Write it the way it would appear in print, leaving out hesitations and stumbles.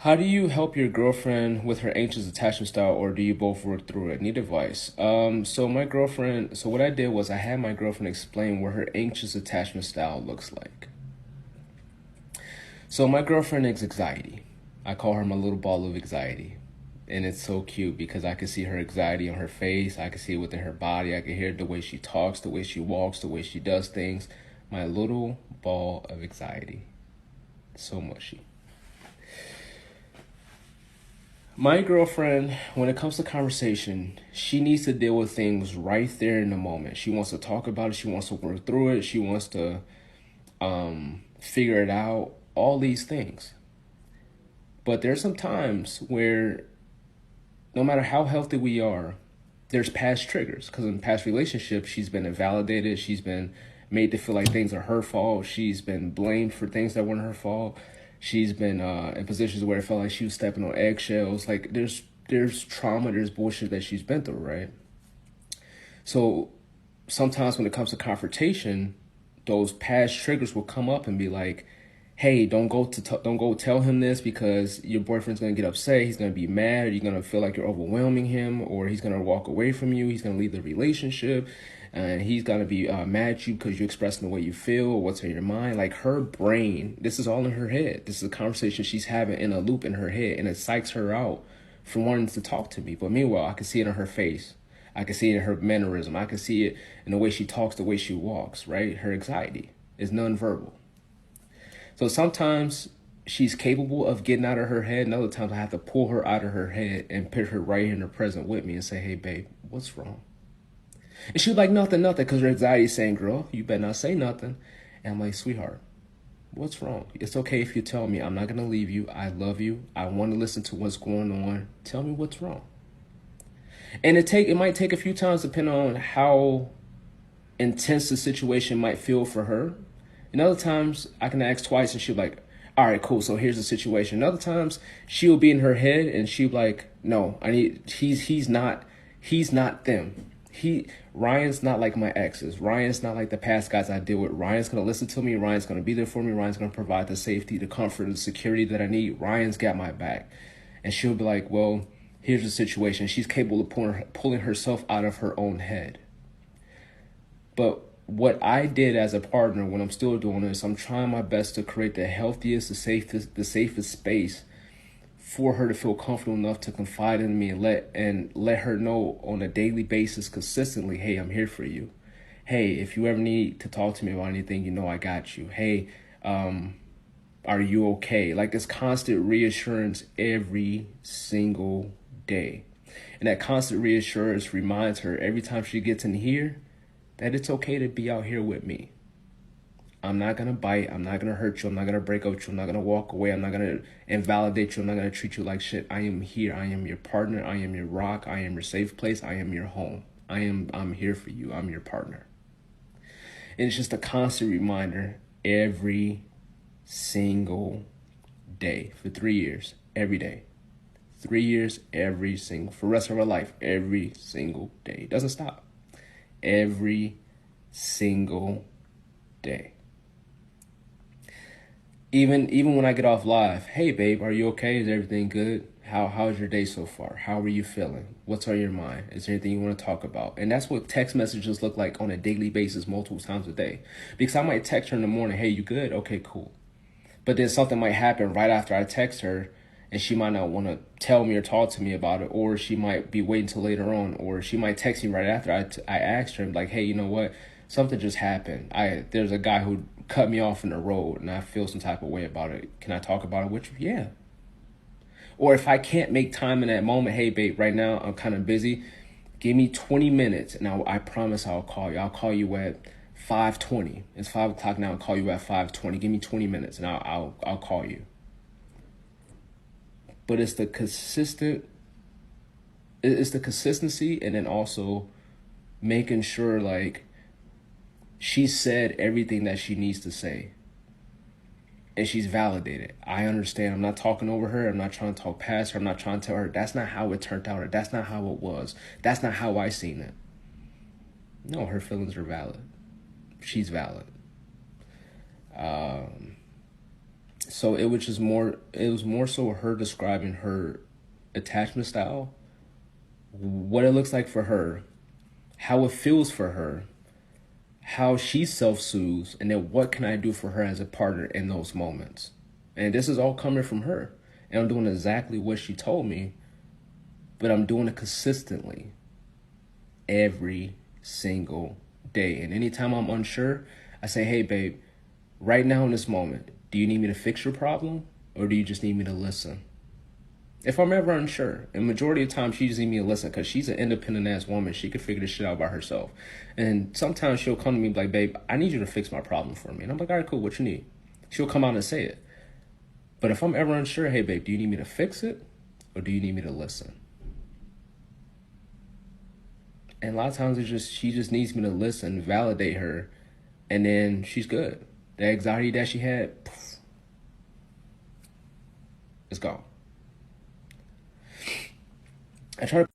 How do you help your girlfriend with her anxious attachment style, or do you both work through it? Need advice. So what I did was I had my girlfriend explain what her anxious attachment style looks like. So my girlfriend is anxiety. I call her my little ball of anxiety. And it's so cute because I can see her anxiety on her face. I can see it within her body. I can hear the way she talks, the way she walks, the way she does things. My little ball of anxiety. So mushy. My girlfriend, when it comes to conversation, she needs to deal with things right there in the moment. She wants to talk about it. She wants to work through it. She wants to figure it out. All these things. But there's some times where no matter how healthy we are, there's past triggers. Because in past relationships, she's been invalidated. She's been made to feel like things are her fault. She's been blamed for things that weren't her fault. She's been in positions where it felt like she was stepping on eggshells. Like there's trauma, there's bullshit that she's been through, right? So sometimes when it comes to confrontation, those past triggers will come up and be like, hey, don't go tell him this because your boyfriend's gonna get upset. He's gonna be mad. You're gonna feel like you're overwhelming him, or he's gonna walk away from you. He's gonna leave the relationship, and he's gonna be mad at you because you're expressing the way you feel or what's in your mind. Like her brain, this is all in her head. This is a conversation she's having in a loop in her head, and it psychs her out from wanting to talk to me. But meanwhile, I can see it in her face. I can see it in her mannerism. I can see it in the way she talks, the way she walks. Right, her anxiety is nonverbal. So sometimes she's capable of getting out of her head, and other times I have to pull her out of her head and put her right in the present with me and say, hey, babe, what's wrong? And she's like, nothing, because her anxiety is saying, girl, you better not say nothing. And I'm like, sweetheart, what's wrong? It's okay if you tell me. I'm not going to leave you. I love you. I want to listen to what's going on. Tell me what's wrong. And it might take a few times depending on how intense the situation might feel for her. And other times I can ask twice and she'll be like, all right, cool. So here's the situation. And other times she'll be in her head and she'll be like, no, he's not them. Ryan's not like my exes. Ryan's not like the past guys I deal with. Ryan's going to listen to me. Ryan's going to be there for me. Ryan's going to provide the safety, the comfort, and the security that I need. Ryan's got my back. And she'll be like, well, here's the situation. She's capable of pulling herself out of her own head. But what I did as a partner, when I'm still doing this, I'm trying my best to create the healthiest, the safest space for her to feel comfortable enough to confide in me and let her know on a daily basis consistently, hey, I'm here for you. Hey, if you ever need to talk to me about anything, you know I got you. Hey, are you okay? Like this constant reassurance every single day. And that constant reassurance reminds her every time she gets in here that it's okay to be out here with me. I'm not going to bite. I'm not going to hurt you. I'm not going to break up with you. I'm not going to walk away. I'm not going to invalidate you. I'm not going to treat you like shit. I am here. I am your partner. I am your rock. I am your safe place. I am your home. I'm here for you. I'm your partner. And it's just a constant reminder every single day for 3 years, every day. 3 years, for the rest of our life, every single day. It doesn't stop. Every single day. Even when I get off live, hey babe, are you okay? Is everything good? How's your day so far? How are you feeling? What's on your mind? Is there anything you want to talk about? And that's what text messages look like on a daily basis, multiple times a day. Because I might text her in the morning, hey, you good? Okay, cool. But then something might happen right after I text her, and she might not want to tell me or talk to me about it, or she might be waiting till later on, or she might text me right after I asked her, like, hey, you know what? Something just happened. There's a guy who cut me off in the road, and I feel some type of way about it. Can I talk about it with you? Yeah. Or if I can't make time in that moment, hey, babe, right now I'm kind of busy. Give me 20 minutes, and I promise I'll call you. I'll call you at 5:20. It's 5 o'clock now. I'll call you at 5:20. Give me 20 minutes, and I'll call you. But it's the consistency, and then also making sure like she said everything that she needs to say. And she's validated. I understand. I'm not talking over her. I'm not trying to talk past her. I'm not trying to tell her that's not how it turned out, or that's not how it was. That's not how I seen it. No, her feelings are valid. She's valid. So it was more so her describing her attachment style, what it looks like for her, how it feels for her, how she self-soothes, and then what can I do for her as a partner in those moments. And this is all coming from her. And I'm doing exactly what she told me, but I'm doing it consistently every single day. And anytime I'm unsure, I say, hey, babe, right now in this moment, do you need me to fix your problem or do you just need me to listen? If I'm ever unsure, and majority of the time she just needs me to listen because she's an independent ass woman. She could figure this shit out by herself. And sometimes she'll come to me like, babe, I need you to fix my problem for me. And I'm like, all right, cool, what you need? She'll come out and say it. But if I'm ever unsure, hey, babe, do you need me to fix it or do you need me to listen? And a lot of times she just needs me to listen, validate her, and then she's good. The anxiety that she had, poof, it's gone. I try to